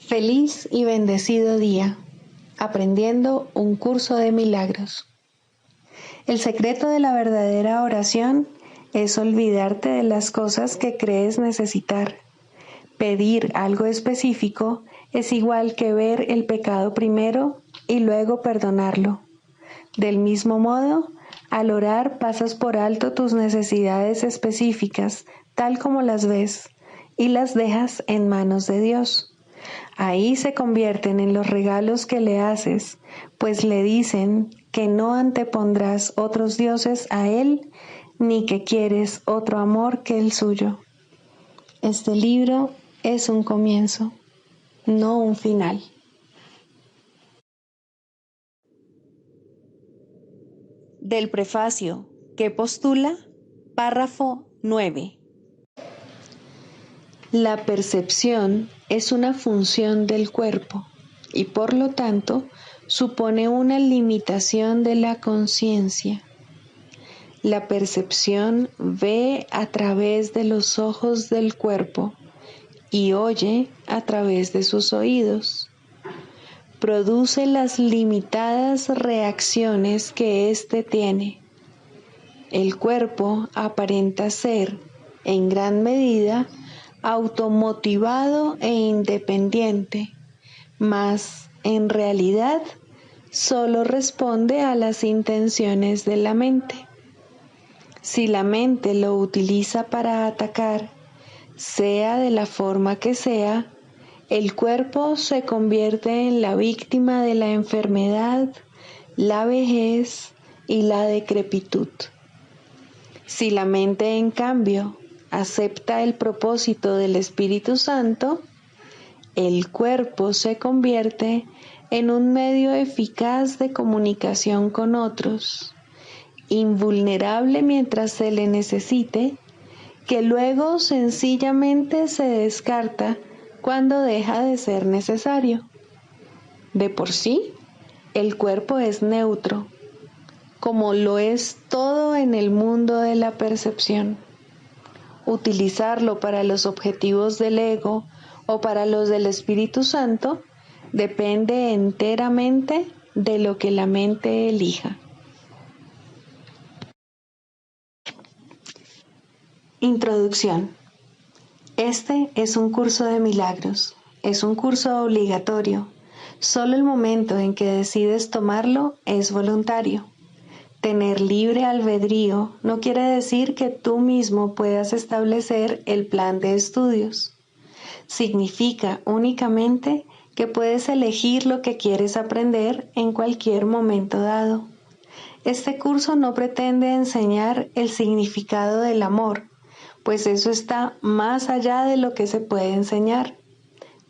Feliz y bendecido día, aprendiendo un curso de milagros. El secreto de la verdadera oración es olvidarte de las cosas que crees necesitar. Pedir algo específico es igual que ver el pecado primero y luego perdonarlo. Del mismo modo, al orar pasas por alto tus necesidades específicas, tal como las ves, y las dejas en manos de Dios. Ahí se convierten en los regalos que le haces, pues le dicen que no antepondrás otros dioses a Él, ni que quieres otro amor que el suyo. Este libro es un comienzo, no un final. Del prefacio que postula, párrafo 9. La percepción es una función del cuerpo y por lo tanto supone una limitación de la conciencia. La percepción ve a través de los ojos del cuerpo y oye a través de sus oídos. Produce las limitadas reacciones que éste tiene. El cuerpo aparenta ser, en gran medida, automotivado e independiente, mas en realidad solo responde a las intenciones de la mente. Si la mente lo utiliza para atacar, sea de la forma que sea, el cuerpo se convierte en la víctima de la enfermedad, la vejez y la decrepitud. Si la mente, en cambio, acepta el propósito del Espíritu Santo, el cuerpo se convierte en un medio eficaz de comunicación con otros, invulnerable mientras se le necesite, que luego sencillamente se descarta cuando deja de ser necesario. De por sí, el cuerpo es neutro, como lo es todo en el mundo de la percepción. Utilizarlo para los objetivos del ego o para los del Espíritu Santo depende enteramente de lo que la mente elija. Introducción. Este es un curso de milagros. Es un curso obligatorio. Solo el momento en que decides tomarlo es voluntario. Tener libre albedrío no quiere decir que tú mismo puedas establecer el plan de estudios. Significa únicamente que puedes elegir lo que quieres aprender en cualquier momento dado. Este curso no pretende enseñar el significado del amor, pues eso está más allá de lo que se puede enseñar.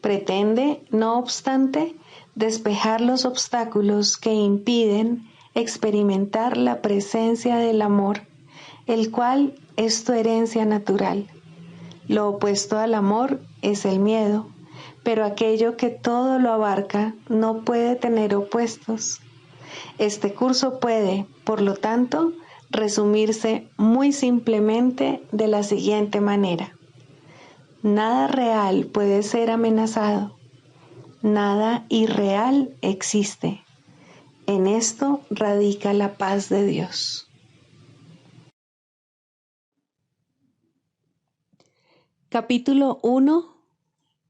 Pretende, no obstante, despejar los obstáculos que impiden experimentar la presencia del amor, el cual es tu herencia natural. Lo opuesto al amor es el miedo, pero aquello que todo lo abarca no puede tener opuestos. Este curso puede, por lo tanto, resumirse muy simplemente de la siguiente manera. Nada real puede ser amenazado. Nada irreal existe. En esto radica la paz de Dios. Capítulo 1.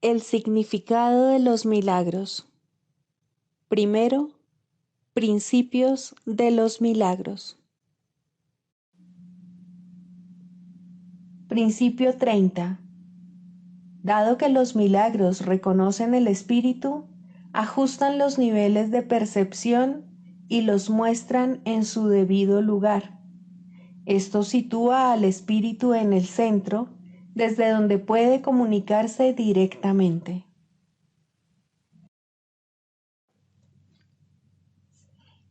El significado de los milagros. Primero, principios de los milagros. Principio 30. Dado que los milagros reconocen el espíritu, ajustan los niveles de percepción y los muestran en su debido lugar. Esto sitúa al espíritu en el centro, desde donde puede comunicarse directamente.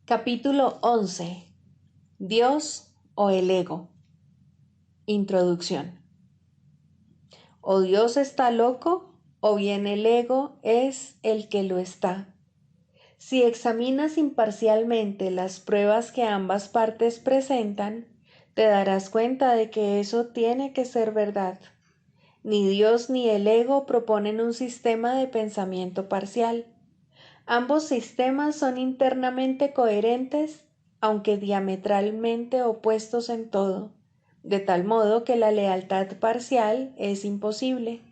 Capítulo 11. Dios o el ego. Introducción. O Dios está loco, o bien el ego es el que lo está. Si examinas imparcialmente las pruebas que ambas partes presentan, te darás cuenta de que eso tiene que ser verdad. Ni Dios ni el ego proponen un sistema de pensamiento parcial. Ambos sistemas son internamente coherentes, aunque diametralmente opuestos en todo, de tal modo que la lealtad parcial es imposible.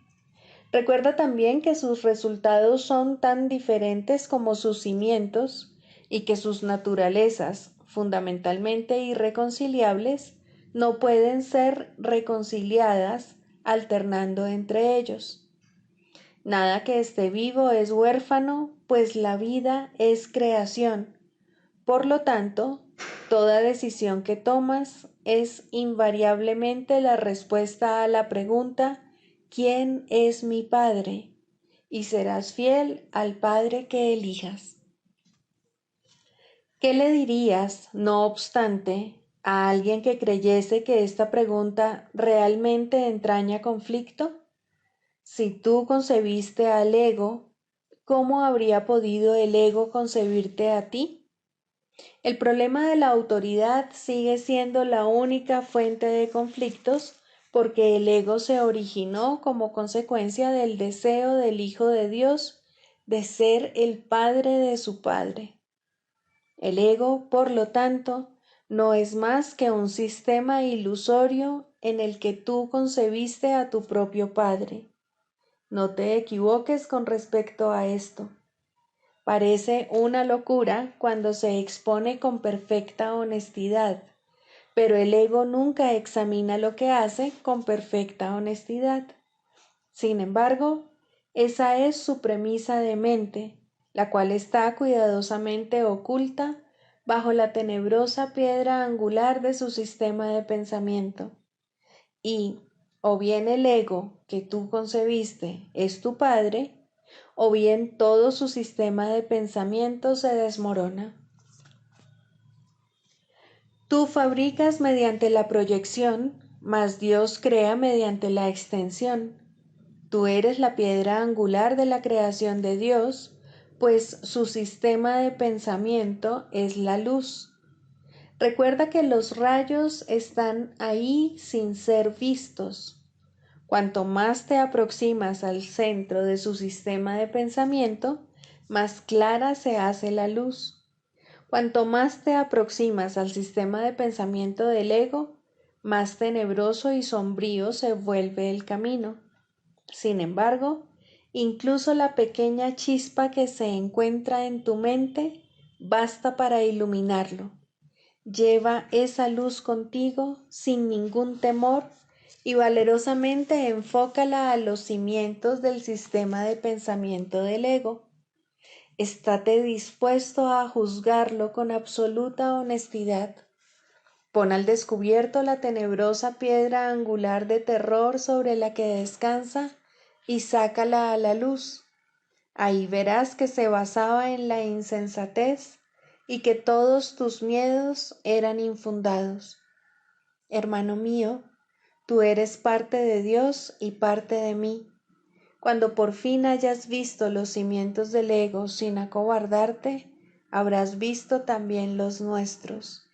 Recuerda también que sus resultados son tan diferentes como sus cimientos y que sus naturalezas, fundamentalmente irreconciliables, no pueden ser reconciliadas alternando entre ellos. Nada que esté vivo es huérfano, pues la vida es creación. Por lo tanto, toda decisión que tomas es invariablemente la respuesta a la pregunta ¿quién es mi Padre? Y serás fiel al Padre que elijas. ¿Qué le dirías, no obstante, a alguien que creyese que esta pregunta realmente entraña conflicto? Si tú concebiste al ego, ¿cómo habría podido el ego concebirte a ti? El problema de la autoridad sigue siendo la única fuente de conflictos porque el ego se originó como consecuencia del deseo del Hijo de Dios de ser el Padre de su Padre. El ego, por lo tanto, no es más que un sistema ilusorio en el que tú concebiste a tu propio Padre. No te equivoques con respecto a esto. Parece una locura cuando se expone con perfecta honestidad, pero el ego nunca examina lo que hace con perfecta honestidad. Sin embargo, esa es su premisa de mente, la cual está cuidadosamente oculta bajo la tenebrosa piedra angular de su sistema de pensamiento. Y, o bien el ego que tú concebiste es tu padre, o bien todo su sistema de pensamiento se desmorona. Tú fabricas mediante la proyección, mas Dios crea mediante la extensión. Tú eres la piedra angular de la creación de Dios, pues su sistema de pensamiento es la luz. Recuerda que los rayos están ahí sin ser vistos. Cuanto más te aproximas al centro de su sistema de pensamiento, más clara se hace la luz. Cuanto más te aproximas al sistema de pensamiento del ego, más tenebroso y sombrío se vuelve el camino. Sin embargo, incluso la pequeña chispa que se encuentra en tu mente basta para iluminarlo. Lleva esa luz contigo sin ningún temor y valerosamente enfócala a los cimientos del sistema de pensamiento del ego. Estate dispuesto a juzgarlo con absoluta honestidad. Pon al descubierto la tenebrosa piedra angular de terror sobre la que descansa y sácala a la luz. Ahí verás que se basaba en la insensatez y que todos tus miedos eran infundados. Hermano mío, tú eres parte de Dios y parte de mí. Cuando por fin hayas visto los cimientos del ego sin acobardarte, habrás visto también los nuestros.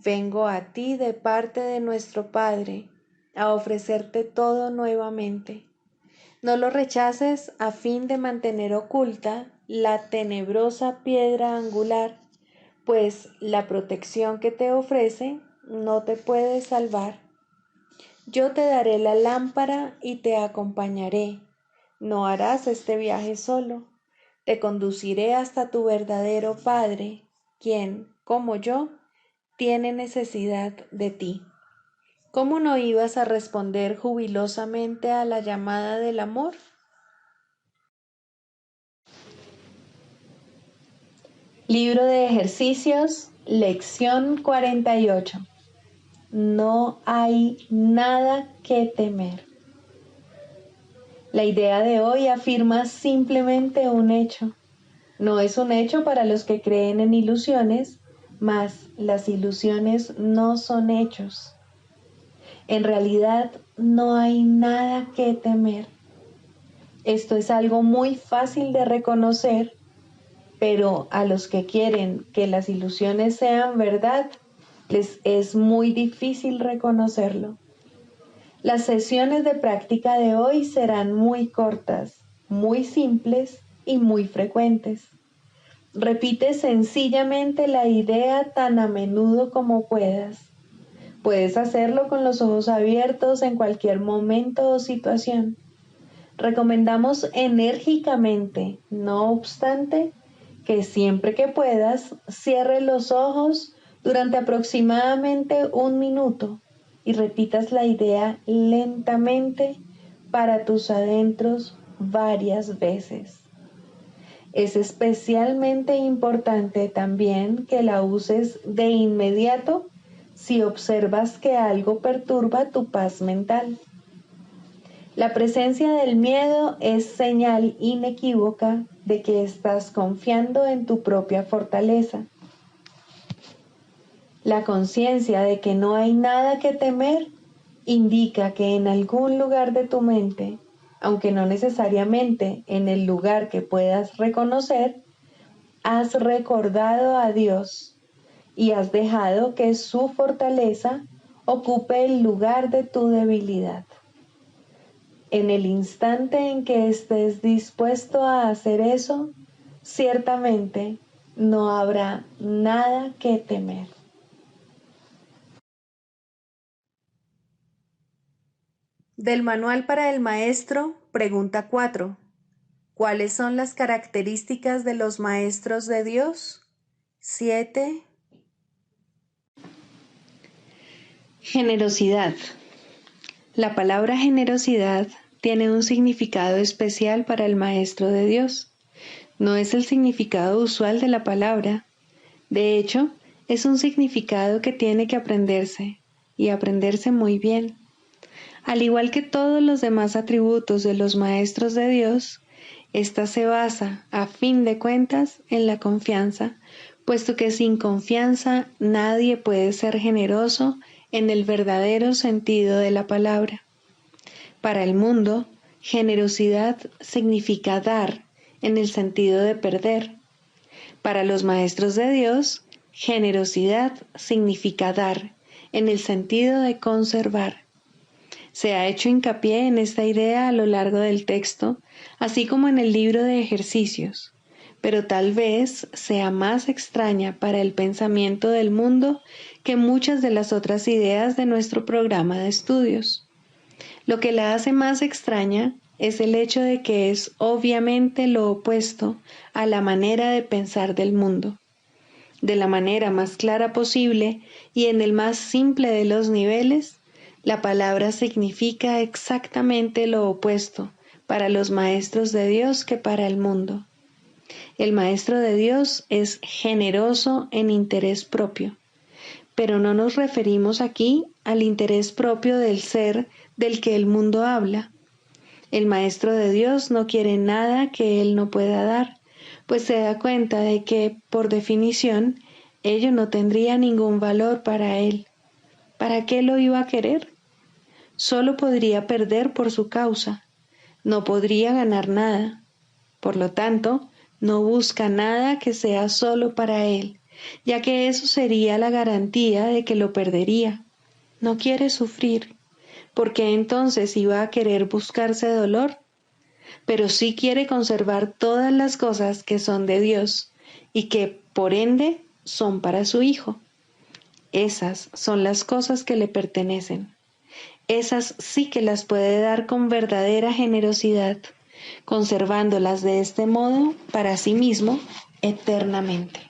Vengo a ti de parte de nuestro Padre, a ofrecerte todo nuevamente. No lo rechaces a fin de mantener oculta la tenebrosa piedra angular, pues la protección que te ofrece no te puede salvar. Yo te daré la lámpara y te acompañaré. No harás este viaje solo. Te conduciré hasta tu verdadero Padre, quien, como yo, tiene necesidad de ti. ¿Cómo no ibas a responder jubilosamente a la llamada del amor? Libro de ejercicios, lección 48. No hay nada que temer. La idea de hoy afirma simplemente un hecho. No es un hecho para los que creen en ilusiones, mas las ilusiones no son hechos. En realidad no hay nada que temer. Esto es algo muy fácil de reconocer, pero a los que quieren que las ilusiones sean verdad, les es muy difícil reconocerlo. Las sesiones de práctica de hoy serán muy cortas, muy simples y muy frecuentes. Repite sencillamente la idea tan a menudo como puedas. Puedes hacerlo con los ojos abiertos en cualquier momento o situación. Recomendamos enérgicamente, no obstante, que siempre que puedas cierres los ojos durante aproximadamente 1 minuto y repitas la idea lentamente para tus adentros varias veces. Es especialmente importante también que la uses de inmediato si observas que algo perturba tu paz mental. La presencia del miedo es señal inequívoca de que estás confiando en tu propia fortaleza. La conciencia de que no hay nada que temer indica que en algún lugar de tu mente, aunque no necesariamente en el lugar que puedas reconocer, has recordado a Dios y has dejado que su fortaleza ocupe el lugar de tu debilidad. En el instante en que estés dispuesto a hacer eso, ciertamente no habrá nada que temer. Del Manual para el Maestro, pregunta 4. ¿Cuáles son las características de los maestros de Dios? 7. Generosidad. La palabra generosidad tiene un significado especial para el Maestro de Dios. No es el significado usual de la palabra. De hecho, es un significado que tiene que aprenderse, y aprenderse muy bien. Al igual que todos los demás atributos de los Maestros de Dios, esta se basa, a fin de cuentas, en la confianza, puesto que sin confianza nadie puede ser generoso en el verdadero sentido de la palabra. Para el mundo, generosidad significa dar en el sentido de perder. Para los maestros de Dios, generosidad significa dar en el sentido de conservar. Se ha hecho hincapié en esta idea a lo largo del texto, así como en el libro de ejercicios, pero tal vez sea más extraña para el pensamiento del mundo que muchas de las otras ideas de nuestro programa de estudios. Lo que la hace más extraña es el hecho de que es obviamente lo opuesto a la manera de pensar del mundo. De la manera más clara posible y en el más simple de los niveles, la palabra significa exactamente lo opuesto para los maestros de Dios que para el mundo. El maestro de Dios es generoso en interés propio, pero no nos referimos aquí al interés propio del ser del que el mundo habla. El maestro de Dios no quiere nada que él no pueda dar, pues se da cuenta de que, por definición, ello no tendría ningún valor para él. ¿Para qué lo iba a querer? Solo podría perder por su causa, no podría ganar nada. Por lo tanto, no busca nada que sea solo para él, ya que eso sería la garantía de que lo perdería. No quiere sufrir, porque entonces iba a querer buscarse dolor, pero sí quiere conservar todas las cosas que son de Dios y que, por ende, son para su Hijo. Esas son las cosas que le pertenecen. Esas sí que las puede dar con verdadera generosidad, conservándolas de este modo para sí mismo eternamente.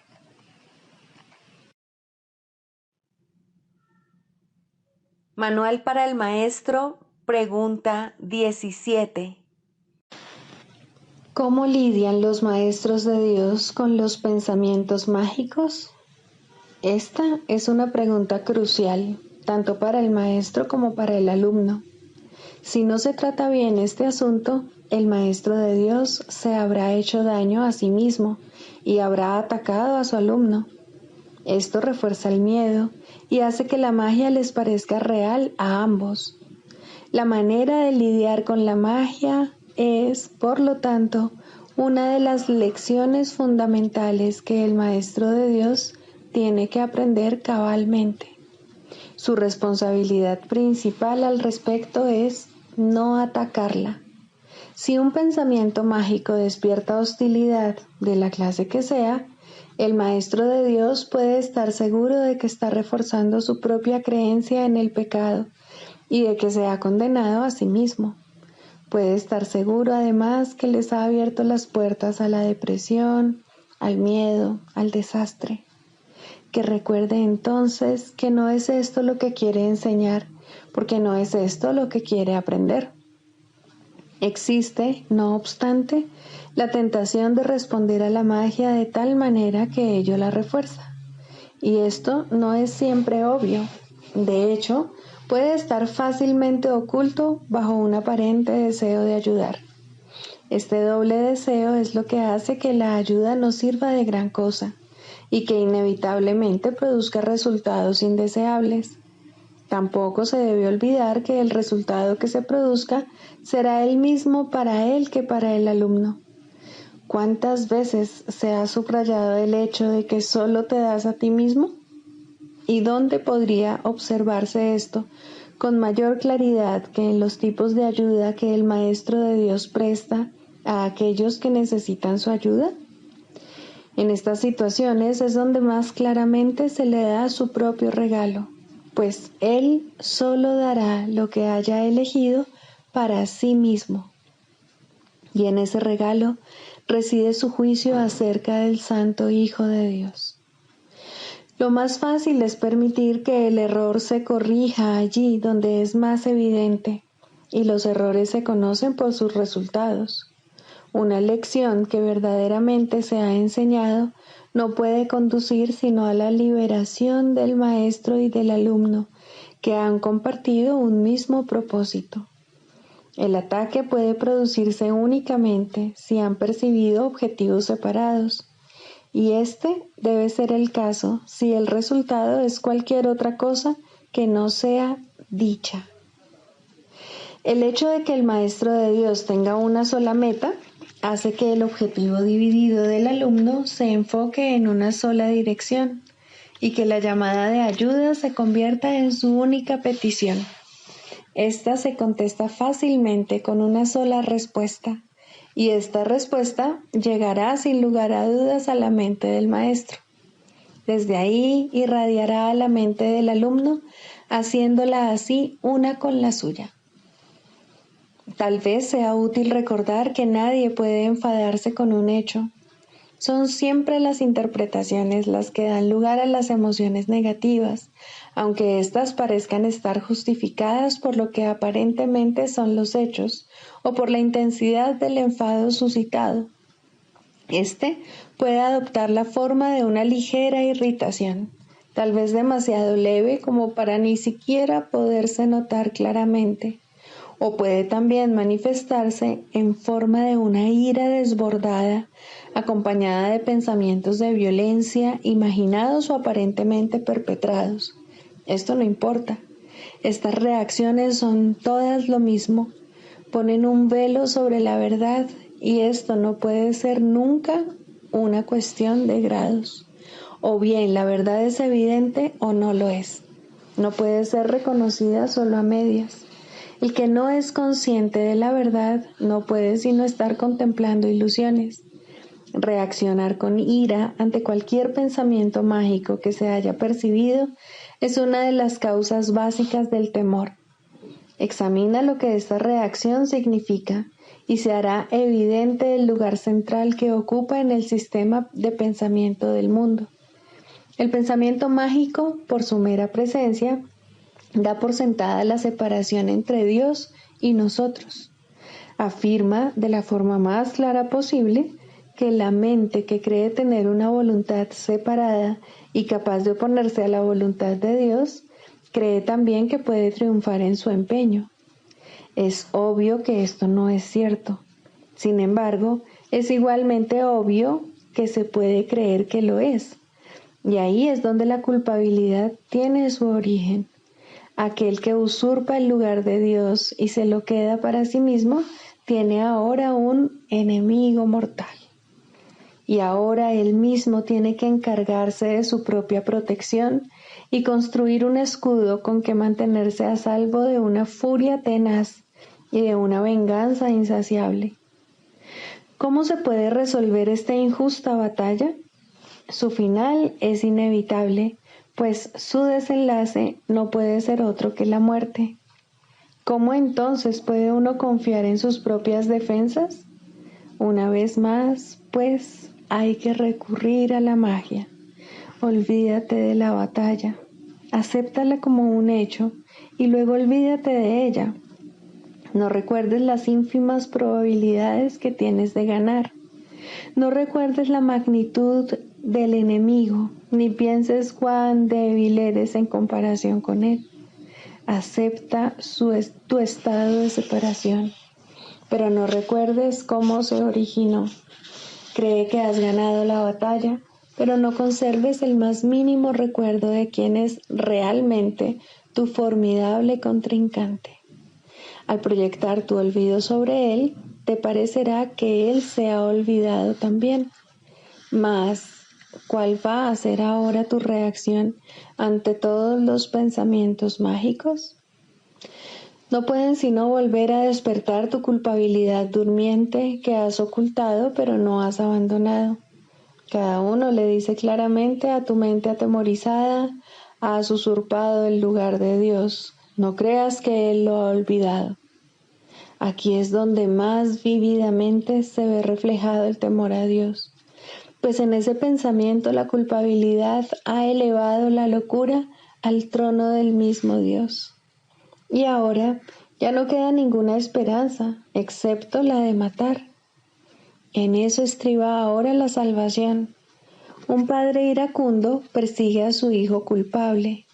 Manual para el Maestro, pregunta 17. ¿Cómo lidian los maestros de Dios con los pensamientos mágicos? Esta es una pregunta crucial, tanto para el maestro como para el alumno. Si no se trata bien este asunto, el maestro de Dios se habrá hecho daño a sí mismo y habrá atacado a su alumno. Esto refuerza el miedo y hace que la magia les parezca real a ambos. La manera de lidiar con la magia es, por lo tanto, una de las lecciones fundamentales que el maestro de Dios tiene que aprender cabalmente. Su responsabilidad principal al respecto es no atacarla. Si un pensamiento mágico despierta hostilidad, de la clase que sea, el Maestro de Dios puede estar seguro de que está reforzando su propia creencia en el pecado y de que se ha condenado a sí mismo. Puede estar seguro además que les ha abierto las puertas a la depresión, al miedo, al desastre. Que recuerde entonces que no es esto lo que quiere enseñar, porque no es esto lo que quiere aprender. Existe, no obstante, la tentación de responder a la magia de tal manera que ello la refuerza. Y esto no es siempre obvio. De hecho, puede estar fácilmente oculto bajo un aparente deseo de ayudar. Este doble deseo es lo que hace que la ayuda no sirva de gran cosa y que inevitablemente produzca resultados indeseables. Tampoco se debe olvidar que el resultado que se produzca será el mismo para él que para el alumno. ¿Cuántas veces se ha subrayado el hecho de que solo te das a ti mismo? ¿Y dónde podría observarse esto con mayor claridad que en los tipos de ayuda que el Maestro de Dios presta a aquellos que necesitan su ayuda? En estas situaciones es donde más claramente se le da su propio regalo, pues Él solo dará lo que haya elegido para sí mismo. Y en ese regalo reside su juicio acerca del Santo Hijo de Dios. Lo más fácil es permitir que el error se corrija allí donde es más evidente, y los errores se conocen por sus resultados. Una lección que verdaderamente se ha enseñado no puede conducir sino a la liberación del maestro y del alumno, que han compartido un mismo propósito. El ataque puede producirse únicamente si han percibido objetivos separados, y este debe ser el caso si el resultado es cualquier otra cosa que no sea dicha. El hecho de que el Maestro de Dios tenga una sola meta hace que el objetivo dividido del alumno se enfoque en una sola dirección y que la llamada de ayuda se convierta en su única petición. Esta se contesta fácilmente con una sola respuesta, y esta respuesta llegará sin lugar a dudas a la mente del maestro. Desde ahí irradiará a la mente del alumno, haciéndola así una con la suya. Tal vez sea útil recordar que nadie puede enfadarse con un hecho. Son siempre las interpretaciones las que dan lugar a las emociones negativas, aunque éstas parezcan estar justificadas por lo que aparentemente son los hechos o por la intensidad del enfado suscitado. Este puede adoptar la forma de una ligera irritación, tal vez demasiado leve como para ni siquiera poderse notar claramente, o puede también manifestarse en forma de una ira desbordada, acompañada de pensamientos de violencia imaginados o aparentemente perpetrados. Esto no importa. Estas reacciones son todas lo mismo. Ponen un velo sobre la verdad y esto no puede ser nunca una cuestión de grados. O bien la verdad es evidente o no lo es. No puede ser reconocida solo a medias. El que no es consciente de la verdad no puede sino estar contemplando ilusiones. Reaccionar con ira ante cualquier pensamiento mágico que se haya percibido es una de las causas básicas del temor. Examina lo que esta reacción significa y se hará evidente el lugar central que ocupa en el sistema de pensamiento del mundo. El pensamiento mágico, por su mera presencia, da por sentada la separación entre Dios y nosotros. Afirma de la forma más clara posible que la mente que cree tener una voluntad separada y capaz de oponerse a la voluntad de Dios, cree también que puede triunfar en su empeño. Es obvio que esto no es cierto. Sin embargo, es igualmente obvio que se puede creer que lo es. Y ahí es donde la culpabilidad tiene su origen. Aquel que usurpa el lugar de Dios y se lo queda para sí mismo, tiene ahora un enemigo mortal. y ahora él mismo tiene que encargarse de su propia protección y construir un escudo con que mantenerse a salvo de una furia tenaz y de una venganza insaciable. ¿Cómo se puede resolver esta injusta batalla? Su final es inevitable, pues su desenlace no puede ser otro que la muerte. ¿Cómo entonces puede uno confiar en sus propias defensas? Una vez más, pues, hay que recurrir a la magia. Olvídate de la batalla, acéptala como un hecho y luego olvídate de ella. No recuerdes las ínfimas probabilidades que tienes de ganar. No recuerdes la magnitud del enemigo, ni pienses cuán débil eres en comparación con él. Acepta tu estado de separación, pero no recuerdes cómo se originó. Cree que has ganado la batalla, pero no conserves el más mínimo recuerdo de quién es realmente tu formidable contrincante. Al proyectar tu olvido sobre él, te parecerá que él se ha olvidado también. Mas, ¿cuál va a ser ahora tu reacción ante todos los pensamientos mágicos? No pueden sino volver a despertar tu culpabilidad durmiente que has ocultado pero no has abandonado. Cada uno le dice claramente a tu mente atemorizada: has usurpado el lugar de Dios, no creas que Él lo ha olvidado. Aquí es donde más vívidamente se ve reflejado el temor a Dios, pues en ese pensamiento la culpabilidad ha elevado la locura al trono del mismo Dios. Y ahora ya no queda ninguna esperanza, excepto la de matar. En eso estriba ahora la salvación. Un padre iracundo persigue a su hijo culpable.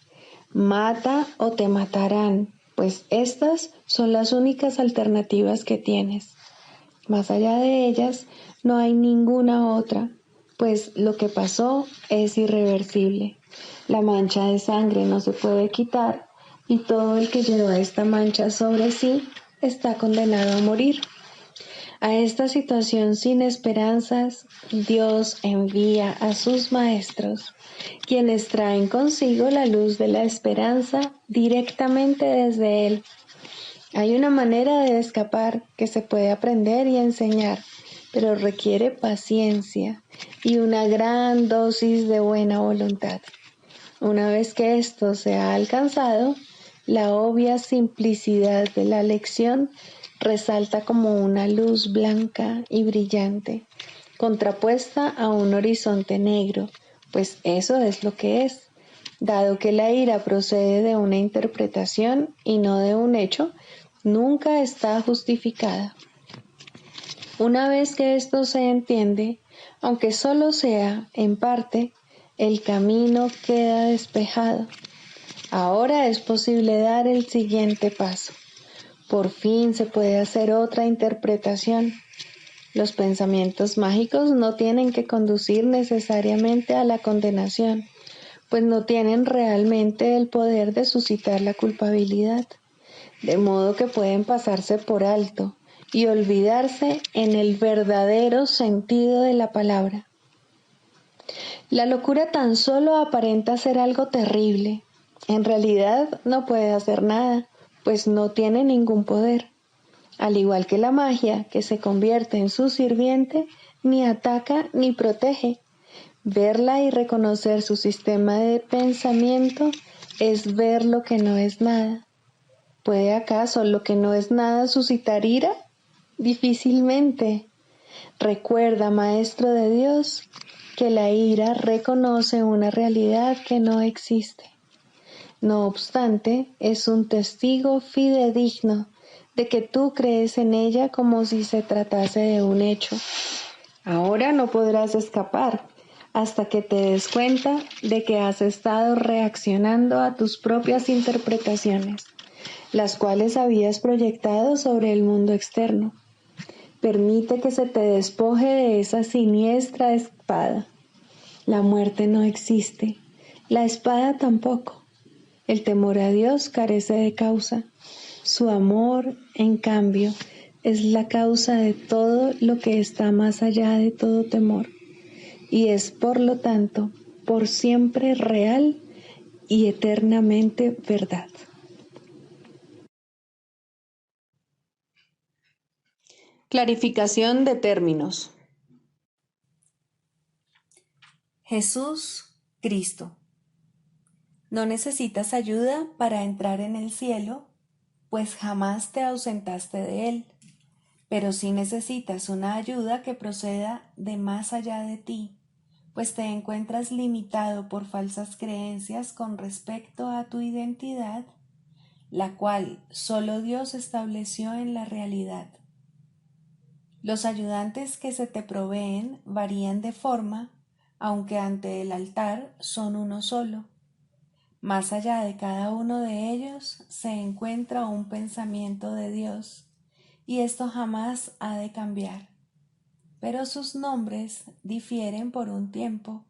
Mata o te matarán, pues estas son las únicas alternativas que tienes. Más allá de ellas no hay ninguna otra, pues lo que pasó es irreversible. La mancha de sangre no se puede quitar y todo el que lleva esta mancha sobre sí está condenado a morir. A esta situación sin esperanzas, Dios envía a sus maestros, quienes traen consigo la luz de la esperanza directamente desde Él. Hay una manera de escapar que se puede aprender y enseñar, pero requiere paciencia y una gran dosis de buena voluntad. Una vez que esto se ha alcanzado, la obvia simplicidad de la lección resalta como una luz blanca y brillante, contrapuesta a un horizonte negro, pues eso es lo que es. Dado que la ira procede de una interpretación y no de un hecho, nunca está justificada. Una vez que esto se entiende, aunque solo sea en parte, el camino queda despejado. Ahora es posible dar el siguiente paso. Por fin se puede hacer otra interpretación. Los pensamientos mágicos no tienen que conducir necesariamente a la condenación, pues no tienen realmente el poder de suscitar la culpabilidad, de modo que pueden pasarse por alto y olvidarse en el verdadero sentido de la palabra. La locura tan solo aparenta ser algo terrible. En realidad no puede hacer nada, pues no tiene ningún poder. Al igual que la magia, que se convierte en su sirviente, ni ataca ni protege. Verla y reconocer su sistema de pensamiento es ver lo que no es nada. ¿Puede acaso lo que no es nada suscitar ira? Difícilmente. Recuerda, Maestro de Dios, que la ira reconoce una realidad que no existe. No obstante, es un testigo fidedigno de que tú crees en ella como si se tratase de un hecho. Ahora no podrás escapar hasta que te des cuenta de que has estado reaccionando a tus propias interpretaciones, las cuales habías proyectado sobre el mundo externo. Permite que se te despoje de esa siniestra espada. La muerte no existe, la espada tampoco. El temor a Dios carece de causa. Su amor, en cambio, es la causa de todo lo que está más allá de todo temor. y es por lo tanto por siempre real y eternamente verdad. Clarificación de términos. Jesús, Cristo. No necesitas ayuda para entrar en el cielo, pues jamás te ausentaste de él, pero sí necesitas una ayuda que proceda de más allá de ti, pues te encuentras limitado por falsas creencias con respecto a tu identidad, la cual solo Dios estableció en la realidad. Los ayudantes que se te proveen varían de forma, aunque ante el altar son uno solo. Más allá de cada uno de ellos se encuentra un pensamiento de Dios, y esto jamás ha de cambiar. Pero sus nombres difieren por un tiempo,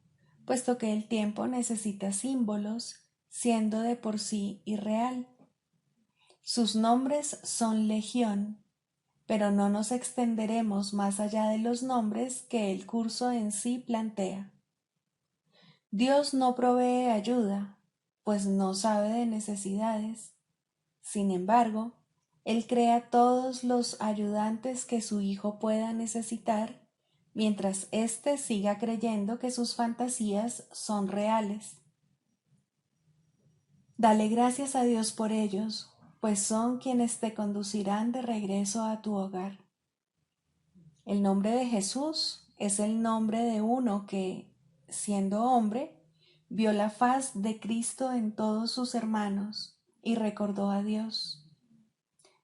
puesto que el tiempo necesita símbolos, siendo de por sí irreal. Sus nombres son legión, pero no nos extenderemos más allá de los nombres que el curso en sí plantea. Dios no provee ayuda, pues no sabe de necesidades. Sin embargo, Él crea todos los ayudantes que su Hijo pueda necesitar, mientras éste siga creyendo que sus fantasías son reales. Dale gracias a Dios por ellos, pues son quienes te conducirán de regreso a tu hogar. El nombre de Jesús es el nombre de uno que, siendo hombre, vio la faz de Cristo en todos sus hermanos y recordó a Dios.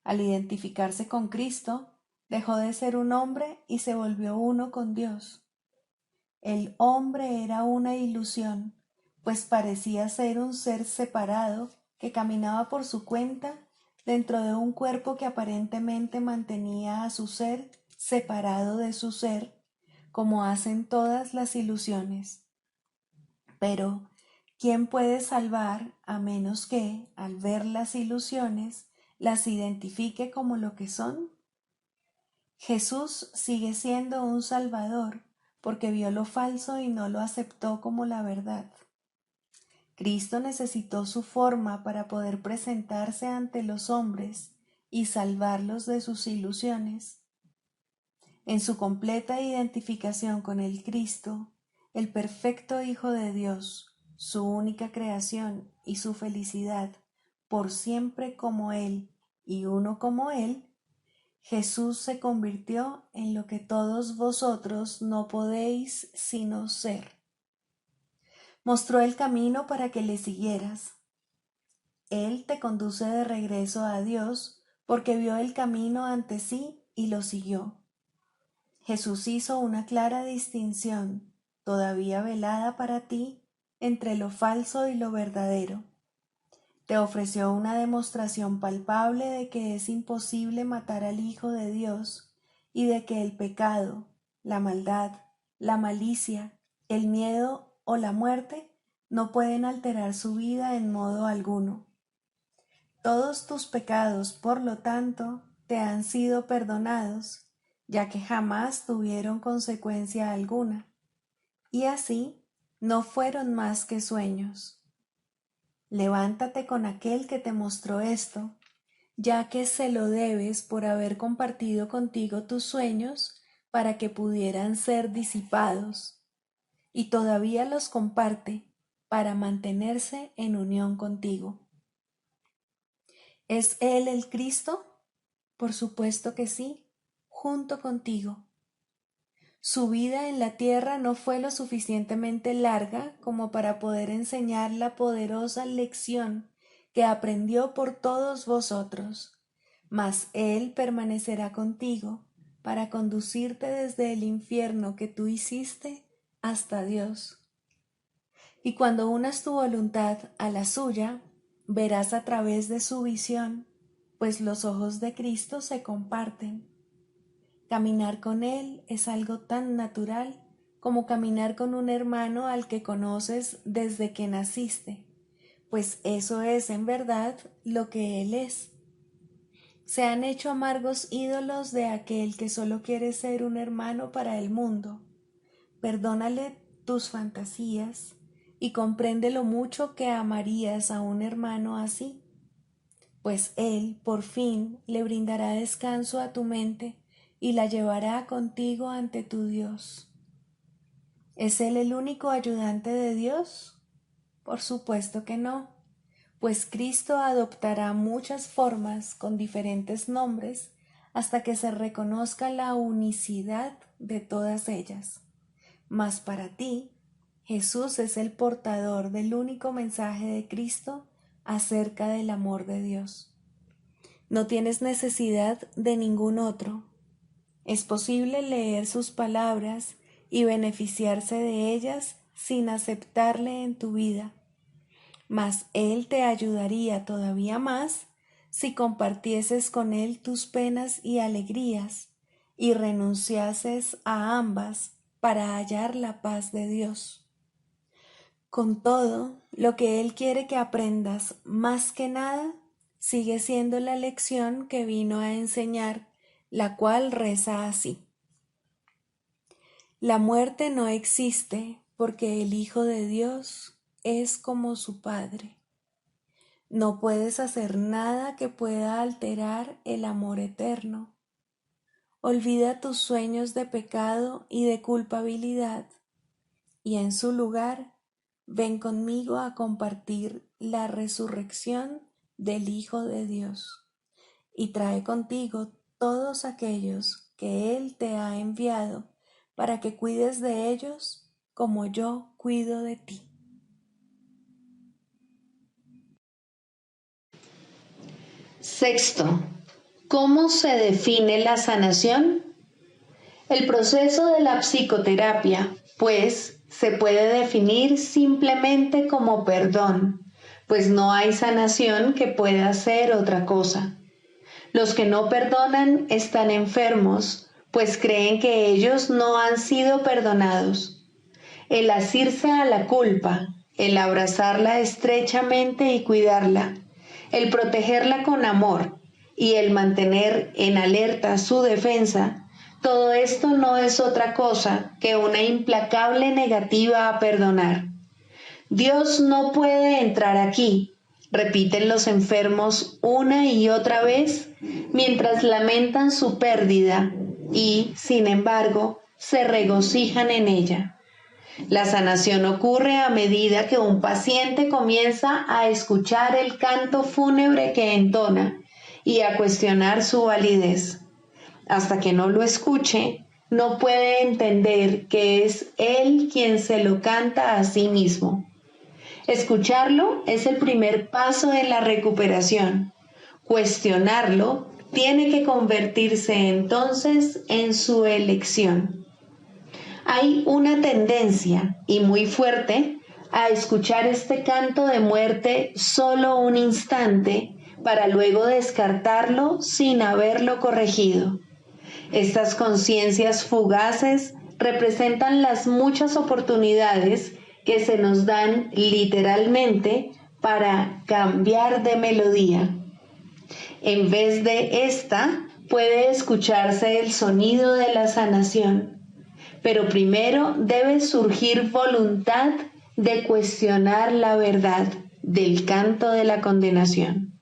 Al identificarse con Cristo, dejó de ser un hombre y se volvió uno con Dios. El hombre era una ilusión, pues parecía ser un ser separado que caminaba por su cuenta dentro de un cuerpo que aparentemente mantenía a su ser separado de su ser, como hacen todas las ilusiones. Pero, ¿quién puede salvar a menos que, al ver las ilusiones, las identifique como lo que son? Jesús sigue siendo un Salvador porque vio lo falso y no lo aceptó como la verdad. Cristo necesitó su forma para poder presentarse ante los hombres y salvarlos de sus ilusiones. En su completa identificación con el Cristo, el perfecto Hijo de Dios, su única creación y su felicidad, por siempre como Él y uno como Él, Jesús se convirtió en lo que todos vosotros no podéis sino ser. Mostró el camino para que le siguieras. Él te conduce de regreso a Dios porque vio el camino ante sí y lo siguió. Jesús hizo una clara distinción, todavía velada para ti, entre lo falso y lo verdadero. Te ofreció una demostración palpable de que es imposible matar al Hijo de Dios y de que el pecado, la maldad, la malicia, el miedo o la muerte no pueden alterar su vida en modo alguno. Todos tus pecados, por lo tanto, te han sido perdonados, ya que jamás tuvieron consecuencia alguna, y así no fueron más que sueños. Levántate con aquel que te mostró esto, ya que se lo debes por haber compartido contigo tus sueños para que pudieran ser disipados, y todavía los comparte para mantenerse en unión contigo. ¿Es Él el Cristo? Por supuesto que sí, junto contigo. Su vida en la tierra no fue lo suficientemente larga como para poder enseñar la poderosa lección que aprendió por todos vosotros, mas Él permanecerá contigo para conducirte desde el infierno que tú hiciste hasta Dios. Y cuando unas tu voluntad a la suya, verás a través de su visión, pues los ojos de Cristo se comparten. Caminar con Él es algo tan natural como caminar con un hermano al que conoces desde que naciste, pues eso es en verdad lo que Él es. Se han hecho amargos ídolos de aquel que solo quiere ser un hermano para el mundo, perdónale tus fantasías y comprende lo mucho que amarías a un hermano así, pues él por fin le brindará descanso a tu mente y la llevará contigo ante tu Dios. ¿Es él el único ayudante de Dios? Por supuesto que no, pues Cristo adoptará muchas formas con diferentes nombres hasta que se reconozca la unicidad de todas ellas. Mas para ti, Jesús es el portador del único mensaje de Cristo acerca del amor de Dios. No tienes necesidad de ningún otro. Es posible leer sus palabras y beneficiarse de ellas sin aceptarle en tu vida, mas Él te ayudaría todavía más si compartieses con Él tus penas y alegrías y renunciases a ambas para hallar la paz de Dios. Con todo, lo que Él quiere que aprendas más que nada sigue siendo la lección que vino a enseñar, la cual reza así: la muerte no existe porque el Hijo de Dios es como su Padre. No puedes hacer nada que pueda alterar el amor eterno. Olvida tus sueños de pecado y de culpabilidad, y en su lugar, ven conmigo a compartir la resurrección del Hijo de Dios, y trae contigo todos aquellos que Él te ha enviado para que cuides de ellos como yo cuido de ti. Sexto, ¿cómo se define la sanación? El proceso de la psicoterapia, pues, se puede definir simplemente como perdón, pues no hay sanación que pueda ser otra cosa. Los que no perdonan están enfermos, pues creen que ellos no han sido perdonados. El asirse a la culpa, el abrazarla estrechamente y cuidarla, el protegerla con amor y el mantener en alerta su defensa, todo esto no es otra cosa que una implacable negativa a perdonar. Dios no puede entrar aquí, repiten los enfermos una y otra vez mientras lamentan su pérdida y, sin embargo, se regocijan en ella. La sanación ocurre a medida que un paciente comienza a escuchar el canto fúnebre que entona y a cuestionar su validez. Hasta que no lo escuche, no puede entender que es él quien se lo canta a sí mismo. Escucharlo es el primer paso en la recuperación. Cuestionarlo tiene que convertirse entonces en su elección. Hay una tendencia, y muy fuerte, a escuchar este canto de muerte solo un instante para luego descartarlo sin haberlo corregido. Estas conciencias fugaces representan las muchas oportunidades que se nos dan literalmente para cambiar de melodía. En vez de esta, puede escucharse el sonido de la sanación. Pero primero debe surgir voluntad de cuestionar la verdad del canto de la condenación.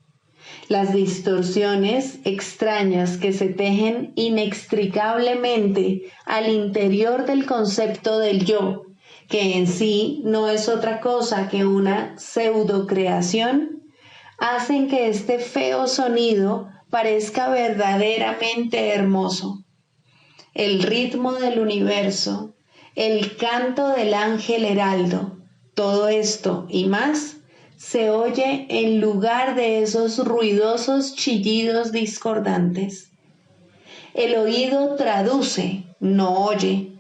Las distorsiones extrañas que se tejen inextricablemente al interior del concepto del yo, que en sí no es otra cosa que una pseudocreación, hacen que este feo sonido parezca verdaderamente hermoso. El ritmo del universo, el canto del ángel heraldo, todo esto y más se oye en lugar de esos ruidosos chillidos discordantes. El oído traduce, no oye.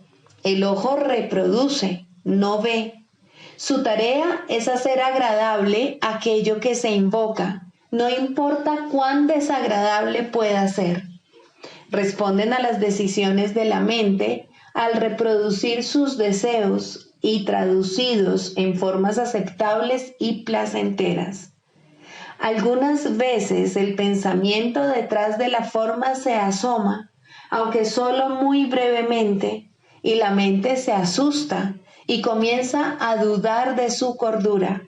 El ojo reproduce, no ve. Su tarea es hacer agradable aquello que se invoca, no importa cuán desagradable pueda ser. Responden a las decisiones de la mente al reproducir sus deseos y traducidos en formas aceptables y placenteras. Algunas veces el pensamiento detrás de la forma se asoma, aunque solo muy brevemente, y la mente se asusta y comienza a dudar de su cordura,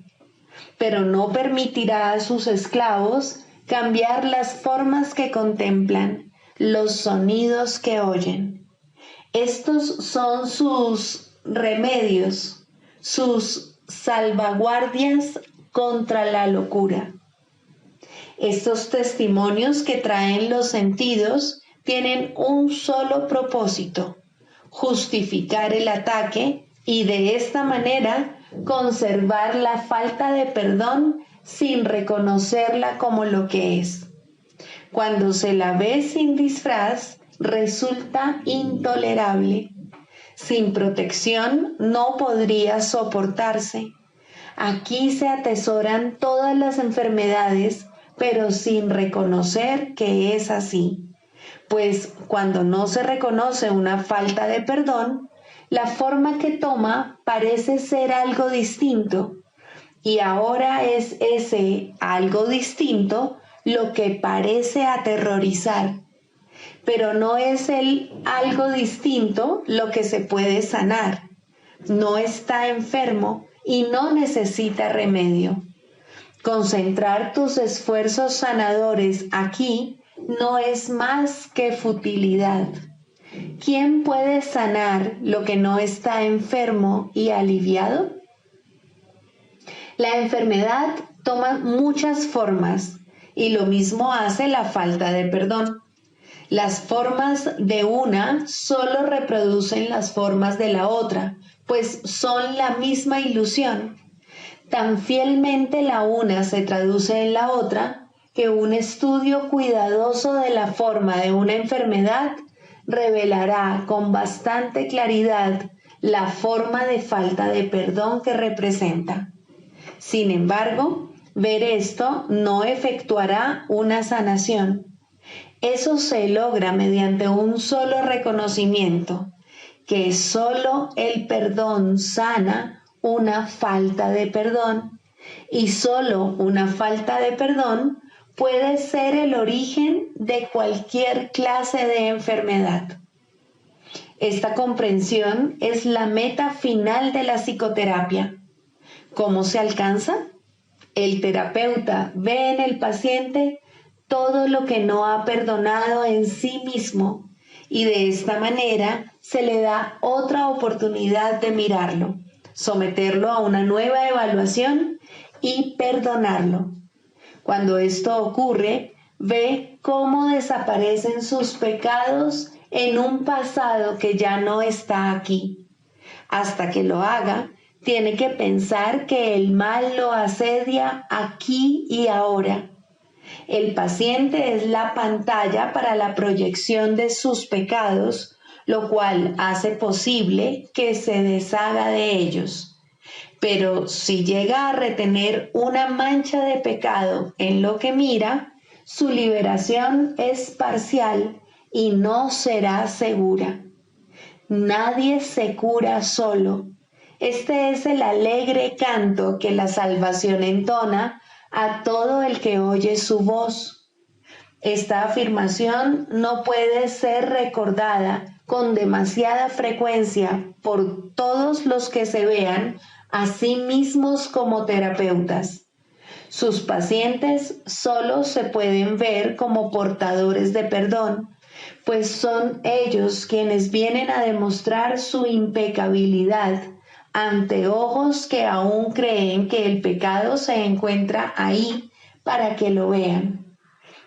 pero no permitirá a sus esclavos cambiar las formas que contemplan, los sonidos que oyen. Estos son sus remedios, sus salvaguardias contra la locura. Estos testimonios que traen los sentidos tienen un solo propósito: justificar el ataque y de esta manera conservar la falta de perdón sin reconocerla como lo que es. Cuando se la ve sin disfraz, resulta intolerable. Sin protección no podría soportarse. Aquí se atesoran todas las enfermedades, pero sin reconocer que es así. Pues cuando no se reconoce una falta de perdón, la forma que toma parece ser algo distinto. Y ahora es ese algo distinto lo que parece aterrorizar. Pero no es el algo distinto lo que se puede sanar. No está enfermo y no necesita remedio. Concentrar tus esfuerzos sanadores aquí no es más que futilidad. ¿Quién puede sanar lo que no está enfermo y aliviado? La enfermedad toma muchas formas y lo mismo hace la falta de perdón. Las formas de una solo reproducen las formas de la otra, pues son la misma ilusión. Tan fielmente la una se traduce en la otra que un estudio cuidadoso de la forma de una enfermedad revelará con bastante claridad la forma de falta de perdón que representa. Sin embargo, ver esto no efectuará una sanación. Eso se logra mediante un solo reconocimiento, que solo el perdón sana una falta de perdón, y solo una falta de perdón puede ser el origen de cualquier clase de enfermedad. Esta comprensión es la meta final de la psicoterapia. ¿Cómo se alcanza? El terapeuta ve en el paciente todo lo que no ha perdonado en sí mismo y de esta manera se le da otra oportunidad de mirarlo, someterlo a una nueva evaluación y perdonarlo. Cuando esto ocurre, ve cómo desaparecen sus pecados en un pasado que ya no está aquí. Hasta que lo haga, tiene que pensar que el mal lo asedia aquí y ahora. El paciente es la pantalla para la proyección de sus pecados, lo cual hace posible que se deshaga de ellos. Pero si llega a retener una mancha de pecado en lo que mira, su liberación es parcial y no será segura. Nadie se cura solo. Este es el alegre canto que la salvación entona a todo el que oye su voz. Esta afirmación no puede ser recordada con demasiada frecuencia por todos los que se vean a sí mismos como terapeutas. Sus pacientes solo se pueden ver como portadores de perdón, pues son ellos quienes vienen a demostrar su impecabilidad ante ojos que aún creen que el pecado se encuentra ahí para que lo vean.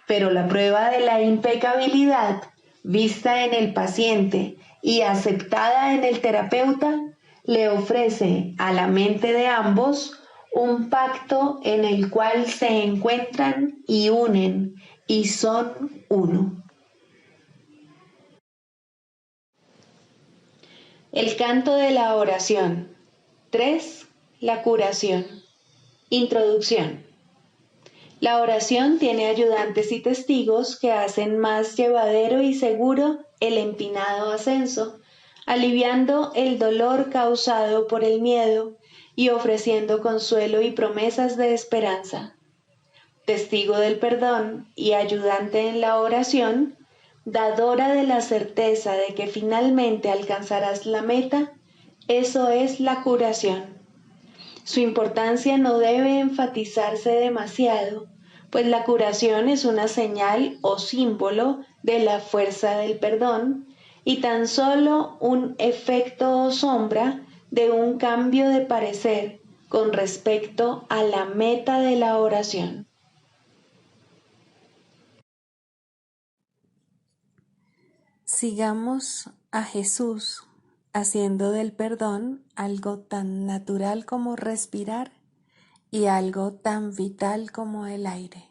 Pero la prueba de la impecabilidad, vista en el paciente y aceptada en el terapeuta, le ofrece a la mente de ambos un pacto en el cual se encuentran y unen y son uno. El canto de la oración. 3. La curación. Introducción. La oración tiene ayudantes y testigos que hacen más llevadero y seguro el empinado ascenso, aliviando el dolor causado por el miedo y ofreciendo consuelo y promesas de esperanza. Testigo del perdón y ayudante en la oración, dadora de la certeza de que finalmente alcanzarás la meta, eso es la curación. Su importancia no debe enfatizarse demasiado, pues la curación es una señal o símbolo de la fuerza del perdón y tan solo un efecto o sombra de un cambio de parecer con respecto a la meta de la oración. Sigamos a Jesús haciendo del perdón algo tan natural como respirar y algo tan vital como el aire.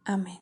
Amén.